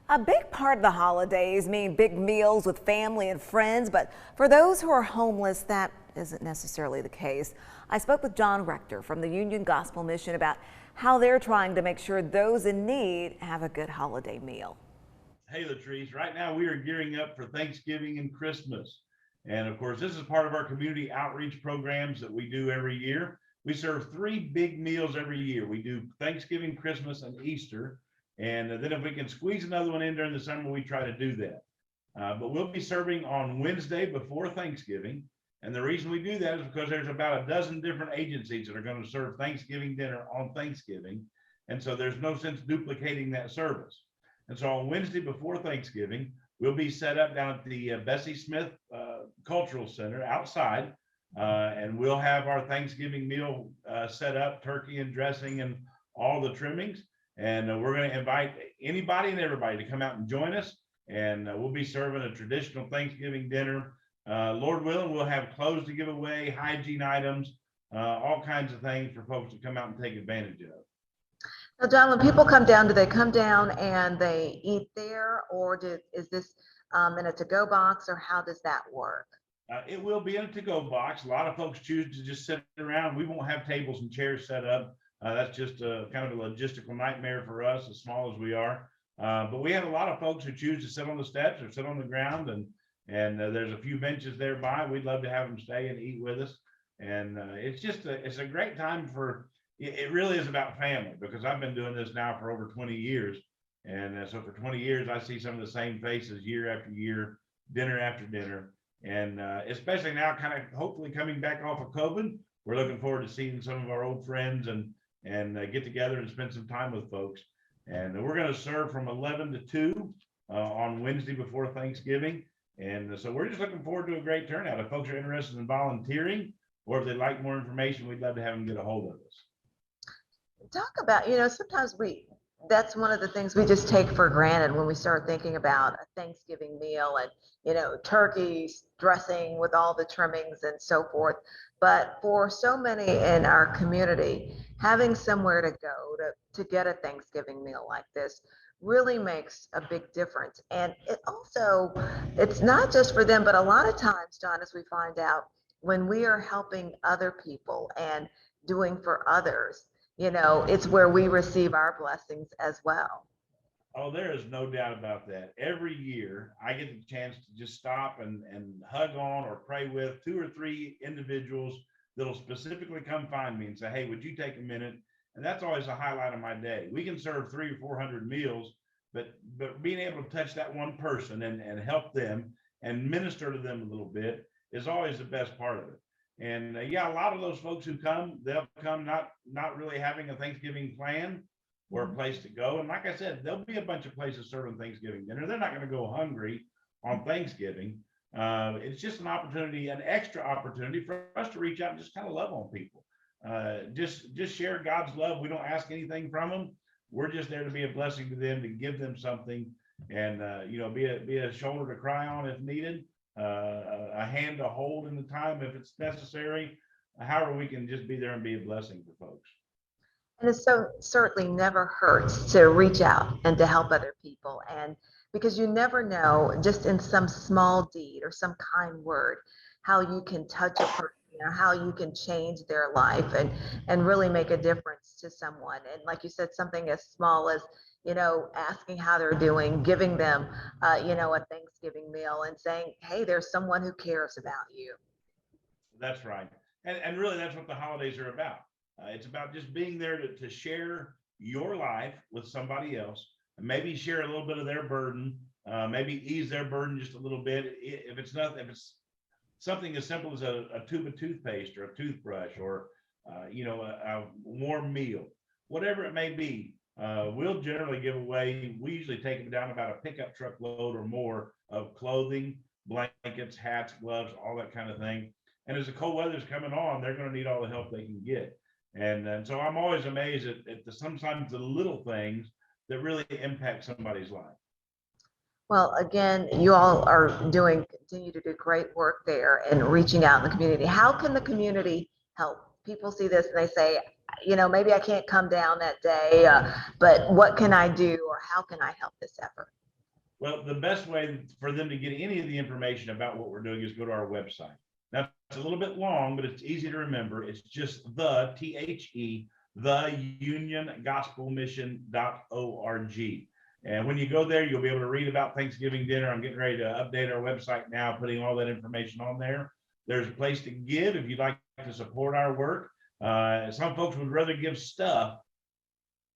A big part of the holidays mean big meals with family and friends, but for those who are homeless, that isn't necessarily the case. I spoke with John Rector from the Union Gospel Mission about how they're trying to make sure those in need have a good holiday meal. Hey, Latrice, right now we are gearing up for Thanksgiving and Christmas. And of course, this is part of our community outreach programs that we do every year. We serve three big meals every year. We do Thanksgiving, Christmas, and Easter. And then if we can squeeze another one in during the summer, we try to do that. But we'll be serving on Wednesday before Thanksgiving. And the reason we do that is because there's about a dozen different agencies that are going to serve Thanksgiving dinner on Thanksgiving. And so there's no sense duplicating that service. And so on Wednesday before Thanksgiving, we'll be set up down at the Bessie Smith Cultural Center outside. And we'll have our Thanksgiving meal set up, turkey and dressing and all the trimmings. And we're going to invite anybody and everybody to come out and join us. And we'll be serving a traditional Thanksgiving dinner. Lord willing, we'll have clothes to give away, hygiene items, all kinds of things for folks to come out and take advantage of. Now, John, when people come down, do they come down and they eat there, or is this in a to-go box, or how does that work? It will be in a to-go box. A lot of folks choose to just sit around. We won't have tables and chairs set up. That's just kind of a logistical nightmare for us, as small as we are. But we have a lot of folks who choose to sit on the steps or sit on the ground, and there's a few benches nearby. We'd love to have them stay and eat with us. And it's a great time for. It really is about family, because I've been doing this now for over 20 years. And so for 20 years, I see some of the same faces year after year, dinner after dinner. And especially now, kind of hopefully coming back off of COVID, we're looking forward to seeing some of our old friends and get together and spend some time with folks. And we're going to serve from 11 to 2 on Wednesday before Thanksgiving. And so we're just looking forward to a great turnout. If folks are interested in volunteering, or if they'd like more information, we'd love to have them get a hold of us. Talk about, sometimes that's one of the things we just take for granted when we start thinking about a Thanksgiving meal and, turkey dressing with all the trimmings and so forth. But for so many in our community, having somewhere to go to get a Thanksgiving meal like this really makes a big difference. And it's not just for them, but a lot of times, John, as we find out, when we are helping other people and doing for others, it's where we receive our blessings as well. Oh, there is no doubt about that. Every year I get the chance to just stop and hug on or pray with 2 or 3 individuals that'll specifically come find me and say, hey, would you take a minute? And that's always a highlight of my day. We can serve 300 or 400 meals, but being able to touch that one person and help them and minister to them a little bit is always the best part of it. And a lot of those folks who come, they'll come not really having a Thanksgiving plan or a place to go. And like I said, there'll be a bunch of places serving Thanksgiving dinner. They're not going to go hungry on Thanksgiving. It's just an extra opportunity for us to reach out and just kind of love on people. Just share God's love. We don't ask anything from them. We're just there to be a blessing to them, to give them something, and be a shoulder to cry on if needed. A hand to hold in the time if it's necessary. However, we can just be there and be a blessing for folks. And it so certainly never hurts to reach out and to help other people. And because you never know, just in some small deed or some kind word, how you can touch a person, how you can change their life and really make a difference to someone. And like you said, something as small as asking how they're doing, giving them, a Thanksgiving meal and saying, hey, there's someone who cares about you. That's right. And really, that's what the holidays are about. It's about just being there to share your life with somebody else, and maybe share a little bit of their burden, maybe ease their burden just a little bit. If it's something as simple as a tube of toothpaste or a toothbrush or, a warm meal, whatever it may be. We'll generally give away, we usually take them down about a pickup truck load or more of clothing, blankets, hats, gloves, all that kind of thing. And as the cold weather's coming on, they're going to need all the help they can get. And so I'm always amazed at sometimes the little things that really impact somebody's life. Well, again, you all are continue to do great work there and reaching out in the community. How can the community help? People see this and they say, maybe I can't come down that day, but what can I do, or how can I help this effort? Well, the best way for them to get any of the information about what we're doing is go to our website. Now, it's a little bit long, but it's easy to remember. It's just the uniongospelmission.org. And when you go there, you'll be able to read about Thanksgiving dinner. I'm getting ready to update our website now, putting all that information on there. There's a place to give if you'd like to support our work. Some folks would rather give stuff